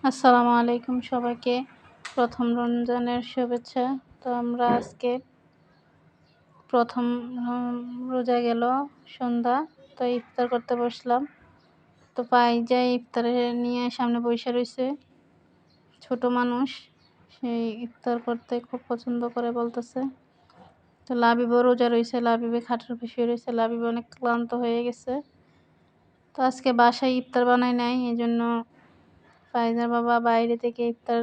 আসসালামু আলাইকুম সবাইকে। প্রথম রমজানের শুভেচ্ছা। তো আমরা আজকে প্রথম রম রোজা গেল সন্ধ্যা। তো ইফতার করতে বসলাম। তো পাইজাই ইফতারে নিয়ে সামনে বইসা রইছে। ছোট মানুষ সেই ইফতার করতে খুব পছন্দ করে বলতেছে। তো লাবিবও রোজা রইছে, লাবিবে খাটের উপর শুয়ে রইছে, লাবিব অনেক ক্লান্ত হয়ে গেছে। তো আজকে বাসায় ইফতার বানাই নাই, এজন্য ফাইজার বাবা বাইরে থেকে ইফতার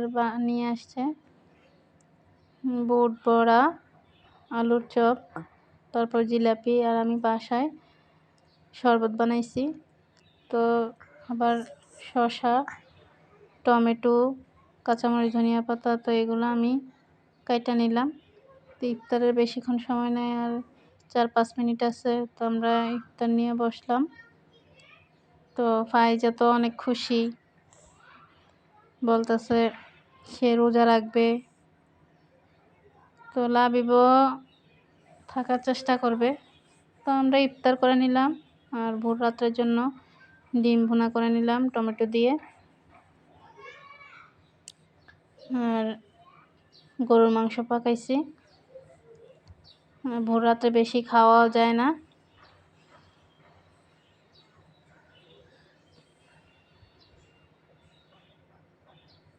নিয়ে আসছে। বুট বড়া, আলুর চপ, তারপর জিলাপি, আর আমি বাসায় শরবত বানাইছি। তো আবার শসা, টমেটো, কাঁচামরিচ, ধনিয়া পাতা, তো এগুলো আমি কাইটা নিলাম। তো ইফতারের বেশিক্ষণ সময় নেই, আর 4-5 মিনিট আছে। তো আমরা ইফতার নিয়ে বসলাম। তো ফাইজা তো অনেক খুশি, বলতেছে সে রোজা রাখবে। তো লাবিবও থাকার চেষ্টা করবে। তো আমরা ইফতার করে নিলাম, আর ভোর রাত্রের জন্য ডিম ভুনা করে নিলাম টমেটো দিয়ে। আর গরুর মাংস পাকাইছি। ভোর রাত্রে বেশি খাওয়াও যায় না।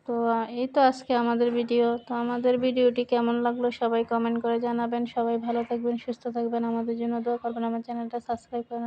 তো এই তো আজকে আমাদের ভিডিও। তো আমাদের ভিডিওটি কেমন লাগলো সবাই কমেন্ট করে জানাবেন। সবাই ভালো থাকবেন, সুস্থ থাকবেন, আমাদের জন্য দোয়া করবেন, আমার চ্যানেলটা সাবস্ক্রাইব করে